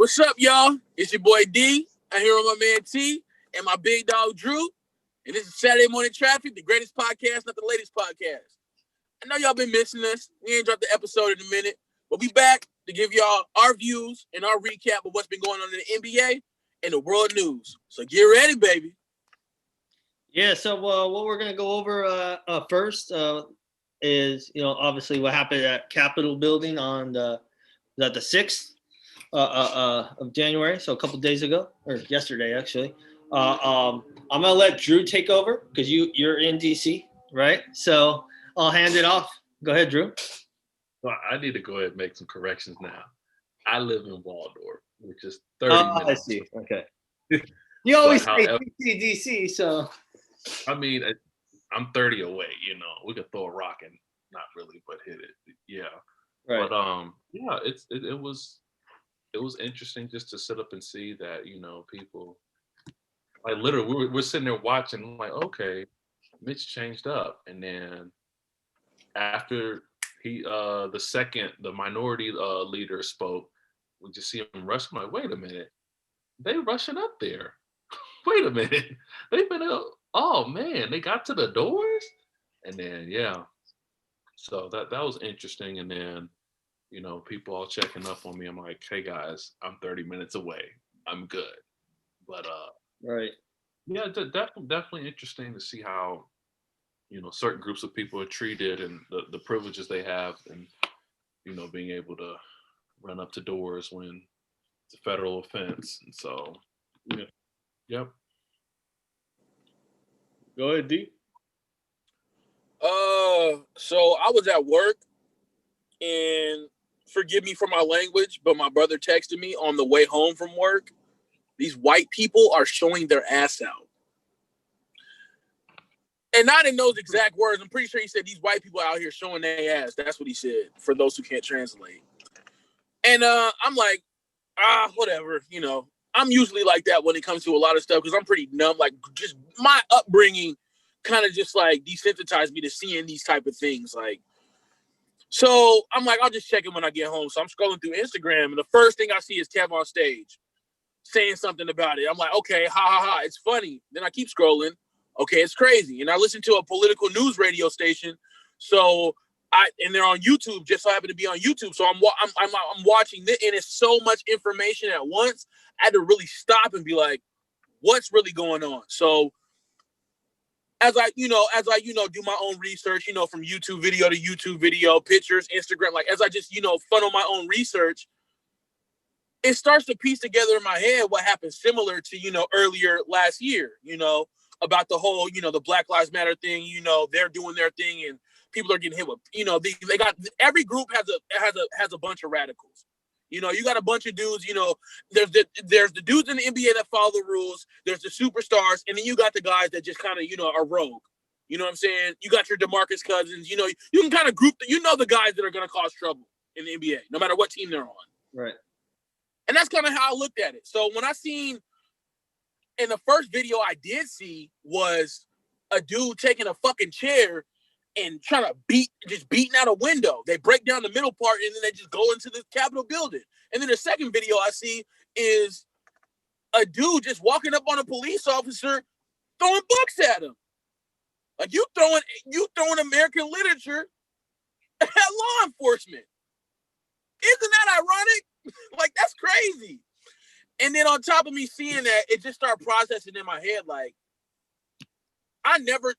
What's up, y'all? It's your boy D. I'm here with my man T and my big dog Drew. And this is Saturday Morning Traffic, the greatest podcast, not the latest podcast. I know y'all been missing us. We ain't dropped the episode in a minute, but we back to give y'all our views and our recap of what's been going on in the NBA and the world news. So get ready, baby. Yeah, so what we're going to go over first is, obviously what happened at Capitol Building on the 6th of January, so a couple days ago, or yesterday, actually. I'm going to let Drew take over because you're in D.C., right? So I'll hand it off. Go ahead, Drew. Well, I need to go ahead and make some corrections now. I live in Waldorf, which is 30 minutes. I see. Okay. You always say D.C., so. I mean, I'm 30 away, We could throw a rock and not really, but hit it. Yeah. Right. But, yeah, it was interesting just to sit up and see that, people, like literally we're sitting there watching like, okay, Mitch changed up. And then after the minority leader spoke, we just see him rush. I'm like, wait a minute, they rushing up there. Wait a minute. They've been oh man, they got to the doors? And then yeah. So that was interesting. And then, people all checking up on me. I'm like, hey guys, I'm 30 minutes away. I'm good. But right. Yeah, definitely interesting to see how, certain groups of people are treated and the privileges they have and, being able to run up to doors when it's a federal offense. And so, yeah. Yep. Go ahead, D. So I was at work, and forgive me for my language, but my brother texted me on the way home from work. These white people are showing their ass out. And not in those exact words. I'm pretty sure he said these white people out here showing their ass. That's what he said, for those who can't translate. And I'm like, whatever, I'm usually like that when it comes to a lot of stuff because I'm pretty numb. Like, just my upbringing kind of just like desensitized me to seeing these type of things. Like, so I'm like, I'll just check it when I get home. So I'm scrolling through Instagram, and the first thing I see is Kev on stage saying something about it. I'm like, okay, ha ha ha, it's funny. Then I keep scrolling. Okay, it's crazy. And I listen to a political news radio station. So and they're on YouTube. Just so I happen to be on YouTube. So I'm watching it, and it's so much information at once. I had to really stop and be like, what's really going on? So as I do my own research, from YouTube video to YouTube video, pictures, Instagram, like as I just, funnel my own research, it starts to piece together in my head what happened similar to, earlier last year, about the whole, the Black Lives Matter thing, they're doing their thing and people are getting hit with, they got, every group has a bunch of radicals. You got a bunch of dudes, there's the dudes in the NBA that follow the rules. There's the superstars. And then you got the guys that just kind of, are rogue. You know what I'm saying? You got your DeMarcus Cousins, you can kind of group, the guys that are going to cause trouble in the NBA, no matter what team they're on. Right. And that's kind of how I looked at it. So when I seen, and the first video I did see was a dude taking a fucking chair and trying to beating out a window. They break down the middle part and then they just go into the Capitol building. And then the second video I see is a dude just walking up on a police officer throwing books at him. Like you throwing American literature at law enforcement. Isn't that ironic? Like, that's crazy. And then on top of me seeing that, it just started processing in my head like, I never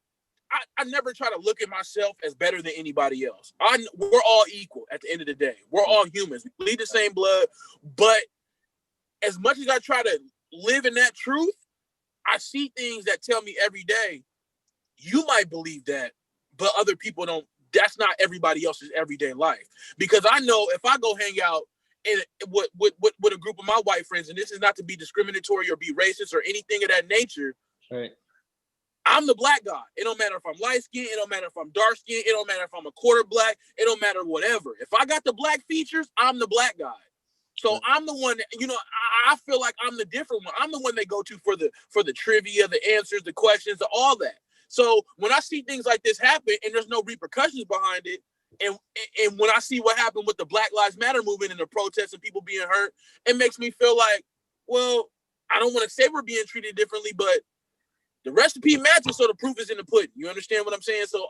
try to look at myself as better than anybody else. We're all equal at the end of the day. We're all humans. We bleed the same blood. But as much as I try to live in that truth, I see things that tell me every day, you might believe that, but other people don't. That's not everybody else's everyday life. Because I know if I go hang out with a group of my white friends, and this is not to be discriminatory or be racist or anything of that nature, right. I'm the black guy. It don't matter if I'm light skinned. It don't matter if I'm dark skinned. It don't matter if I'm a quarter black. It don't matter whatever. If I got the black features, I'm the black guy. So I'm the one that, I feel like I'm the different one. I'm the one they go to for the trivia, the answers, the questions, all that. So when I see things like this happen and there's no repercussions behind it, And when I see what happened with the Black Lives Matter movement and the protests and people being hurt, it makes me feel like, well, I don't want to say we're being treated differently, but the recipe matches, so the proof is in the pudding. You understand what I'm saying? So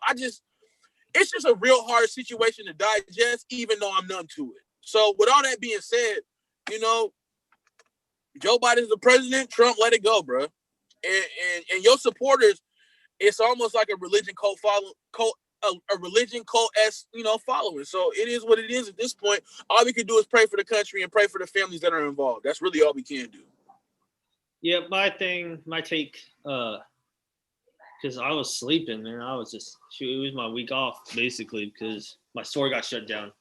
it's just a real hard situation to digest, even though I'm numb to it. So with all that being said, Joe Biden's the president. Trump, let it go, bro. And your supporters, it's almost like a religion cult a religion cult-esque, following. So it is what it is at this point. All we can do is pray for the country and pray for the families that are involved. That's really all we can do. Yeah, my take, because I was sleeping, man. I was just, it was my week off, basically, because my store got shut down.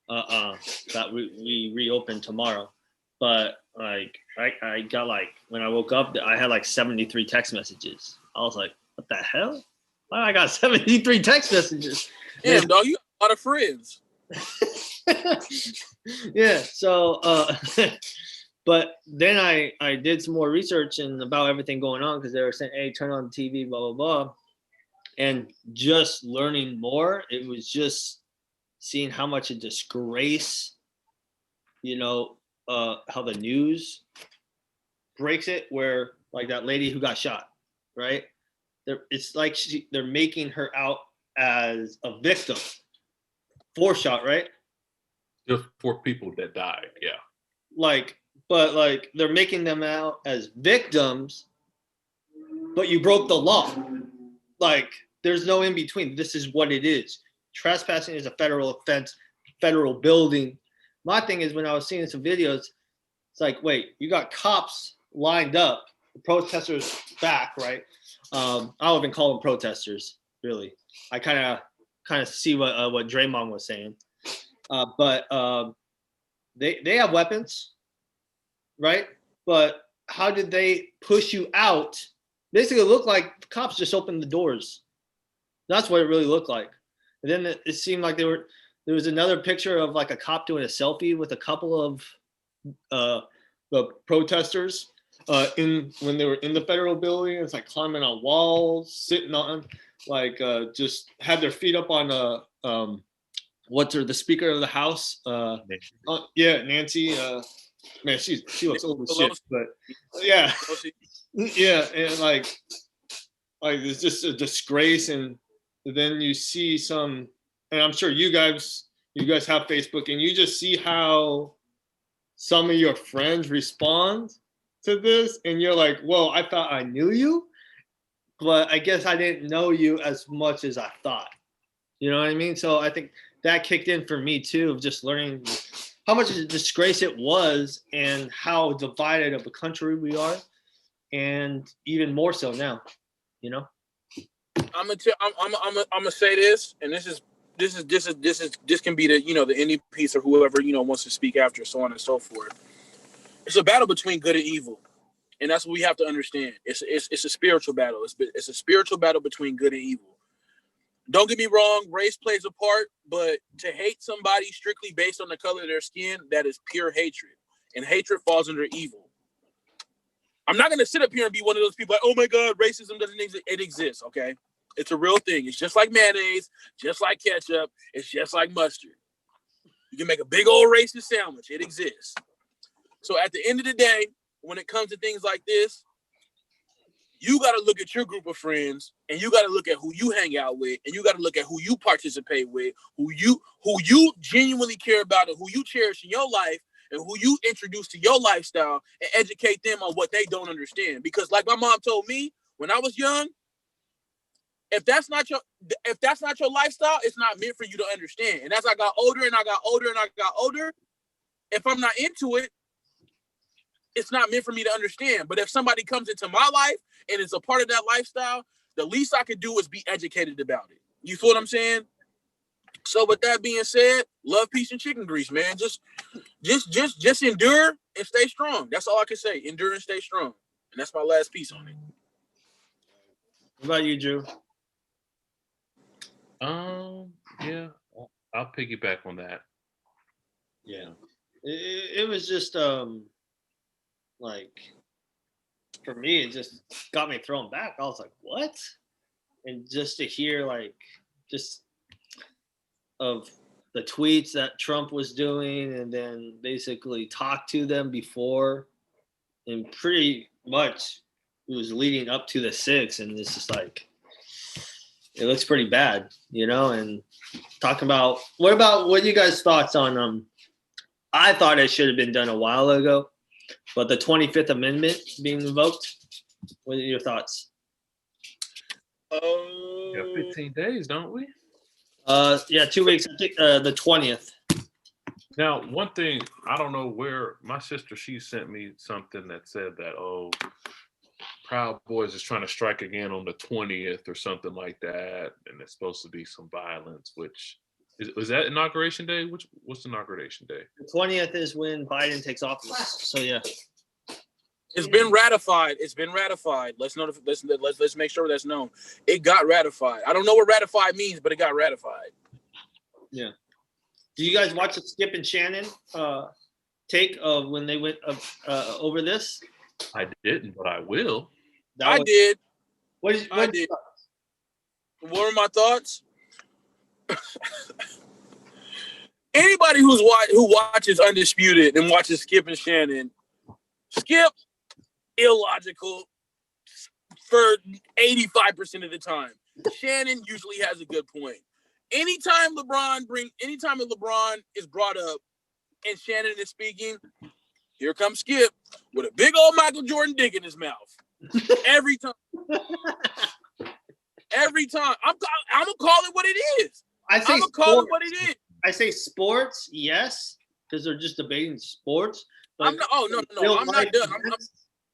That we reopened tomorrow. But, like, I got, like, when I woke up, I had, like, 73 text messages. I was like, what the hell? Why I got 73 text messages? Damn, dog, you got a lot of friends. Yeah, so, but then I did some more research about everything going on, because they were saying, hey, turn on the TV, blah, blah, blah. And just learning more, it was just seeing how much a disgrace, how the news breaks it, where like that lady who got shot, right? It's like they're making her out as a victim. 4 shot, right? Just 4 people that died, yeah. But they're making them out as victims, but you broke the law. Like, there's no in between. This is what it is. Trespassing is a federal offense, federal building. My thing is, when I was seeing some videos, it's like, wait, you got cops lined up, the protesters back, right? I don't even call them protesters, really. I kind of see what Draymond was saying, but they have weapons, right? But how did they push you out? Basically, it looked like the cops just opened the doors. That's what it really looked like. And then it seemed like there was another picture of like a cop doing a selfie with a couple of the protesters when they were in the federal building. It's like climbing on walls, sitting on, like just had their feet up on the Speaker of the House. Nancy. Man, she looks old as shit, but yeah, yeah, and like it's just a disgrace. And then you see some, and I'm sure you guys have Facebook, and you just see how some of your friends respond to this, and you're like, whoa, I thought I knew you, but I guess I didn't know you as much as I thought. You know what I mean? So I think that kicked in for me too, of just learning how much of a disgrace it was and how divided of a country we are, and even more so now, I'm gonna say this, and this can be the the ending piece or whoever wants to speak after, so on and so forth. It's a battle between good and evil, and that's what we have to understand. It's a spiritual battle. It's a spiritual battle between good and evil. Don't get me wrong, race plays a part, but to hate somebody strictly based on the color of their skin, that is pure hatred, and hatred falls under evil. I'm not gonna sit up here and be one of those people like, oh my God, racism doesn't exist. It exists, okay? It's a real thing. It's just like mayonnaise, just like ketchup. It's just like mustard. You can make a big old racist sandwich. It exists. So at the end of the day, when it comes to things like this, you got to look at your group of friends, and you got to look at who you hang out with, and you got to look at who you participate with, who you genuinely care about, and who you cherish in your life, and who you introduce to your lifestyle, and educate them on what they don't understand. Because like my mom told me when I was young, if that's not your lifestyle, it's not meant for you to understand. And as I got older and I got older and I got older, if I'm not into it, it's not meant for me to understand. But if somebody comes into my life and is a part of that lifestyle, the least I could do is be educated about it. You feel what I'm saying? So with that being said, love, peace, and chicken grease, man. Just endure and stay strong. That's all I can say. Endure and stay strong. And that's my last piece on it. What about you, Drew? Yeah, I'll piggyback on that. Yeah, it was just like, for me, it just got me thrown back. I was like, what? And just to hear, like, just of the tweets that Trump was doing, and then basically talked to them before, and pretty much it was leading up to the 6th, and it's just like it looks pretty bad, And talking about what you guys' thoughts on I thought it should have been done a while ago, but the 25th Amendment being invoked. What are your thoughts? Yeah, 15 days, don't we? Yeah, 2 weeks. I think the 20th. Now, one thing, I don't know where my sister, she sent me something that said that, Proud Boys is trying to strike again on the 20th or something like that, and it's supposed to be some violence. Which is that Inauguration Day? What's Inauguration Day? The 20th is when Biden takes office. So yeah, it's been ratified. It's been ratified. Let's make sure that's known. It got ratified. I don't know what ratified means, but it got ratified. Yeah. Do you guys watch the Skip and Shannon take of when they went over this? I didn't, but I will. I did. I did. What are my thoughts? Anybody who watches Undisputed and watches Skip and Shannon, Skip, illogical for 85% of the time. Shannon usually has a good point. Anytime LeBron is brought up and Shannon is speaking, here comes Skip with a big old Michael Jordan dick in his mouth. Every time. Every time. I'm gonna call it what it is. I'm gonna call it what it is. I say sports, yes, because they're just debating sports. I'm not. Oh no. I'm not done.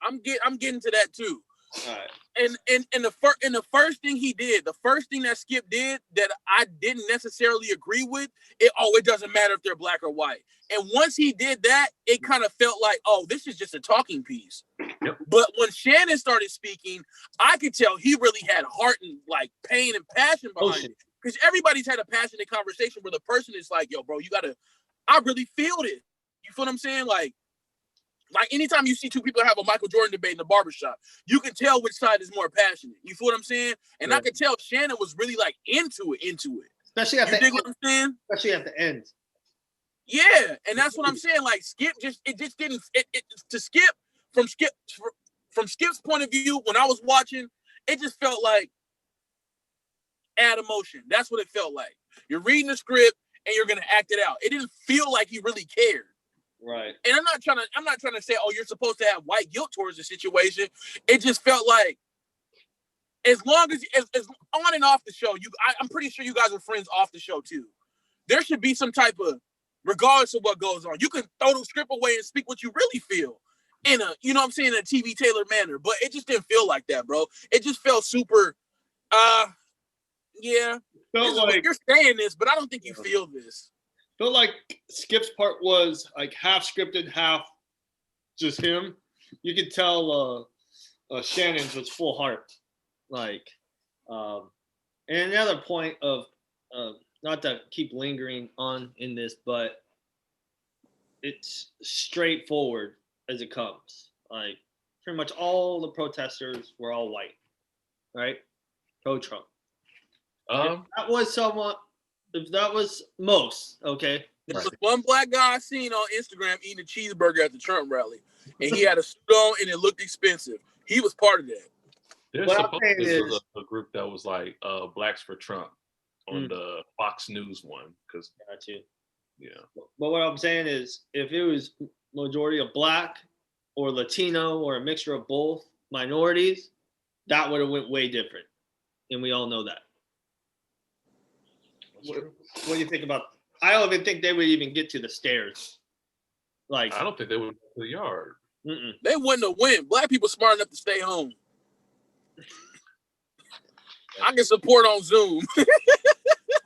I'm getting to that too. All right. And the first thing he did, the first thing that Skip did that I didn't necessarily agree with, it doesn't matter if they're black or white. And once he did that, it kind of felt like, oh, this is just a talking piece. Yep. But when Shannon started speaking, I could tell he really had heart and like pain and passion behind it. Because everybody's had a passionate conversation where the person is like, yo, bro, I really feel this. You feel what I'm saying? Like anytime you see two people have a Michael Jordan debate in the barbershop, you can tell which side is more passionate. You feel what I'm saying? And I could tell Shannon was really like into it. Especially at the end. What I'm saying? Especially at the end. Yeah, and that's what I'm saying. Like Skip to Skip from Skip's point of view, when I was watching, it just felt like add emotion. That's what it felt like. You're reading the script and you're gonna act it out. It didn't feel like he really cared. Right. And I'm not trying to say, oh, you're supposed to have white guilt towards the situation. It just felt like as long as on and off the show, I'm pretty sure you guys are friends off the show too. There should be some type of, regardless of what goes on, you can throw the script away and speak what you really feel in a, you know what I'm saying, in a TV tailored manner. But it just didn't feel like that, bro. It just felt super, yeah. Felt like you're saying this, but I don't think you feel this. Felt like Skip's part was like half scripted, half just him. You could tell Shannon's was full heart. Like, and another point of, not to keep lingering on in this, but it's straightforward as it comes. Like, pretty much all the protesters were all white, right? Pro-Trump. If that was most, okay. There was one black guy I seen on Instagram eating a cheeseburger at the Trump rally, and he had a suit on, and it looked expensive. He was part of that. There's supposed a group that was like Blacks for Trump on the Fox News one. Cause got you. Yeah. But what I'm saying is, if it was majority of black or Latino or a mixture of both minorities, that would have went way different, and we all know that. What do you think about? I don't even think they would even get to the stairs. Like, I don't think they would go to the yard. They wouldn't have went. Black people smart enough to stay home. I can support on Zoom.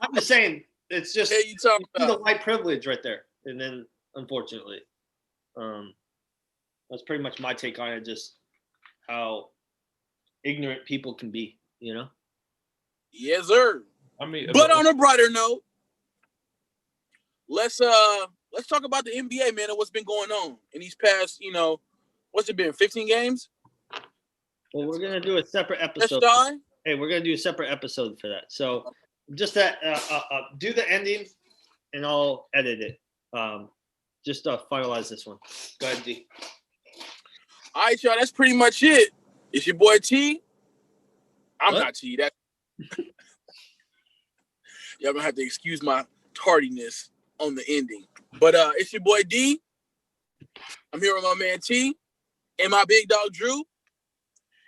I'm just saying, it's just you talking about the white privilege right there. And then, unfortunately, that's pretty much my take on it. Just how ignorant people can be, you know? Yes, sir. I mean, but on a brighter note, let's talk about the NBA, man, and what's been going on in these past, what's it been, 15 games? Well, we're gonna do a separate episode. Hey, we're gonna do a separate episode for that. So just that do the ending, and I'll edit it. Just finalize this one. Go ahead, D. All right, y'all. That's pretty much it. It's your boy T. I'm What? not T. That y'all gonna have to excuse my tardiness on the ending. But it's your boy D. I'm here with my man T and my big dog Drew.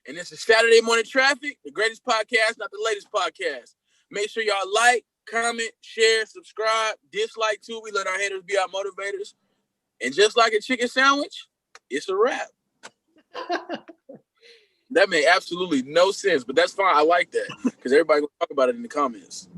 And this is Saturday Morning Traffic, the greatest podcast, not the latest podcast. Make sure y'all like, comment, share, subscribe, dislike too. We let our haters be our motivators. And just like a chicken sandwich, it's a wrap. That made absolutely no sense, but that's fine. I like that because everybody will talk about it in the comments.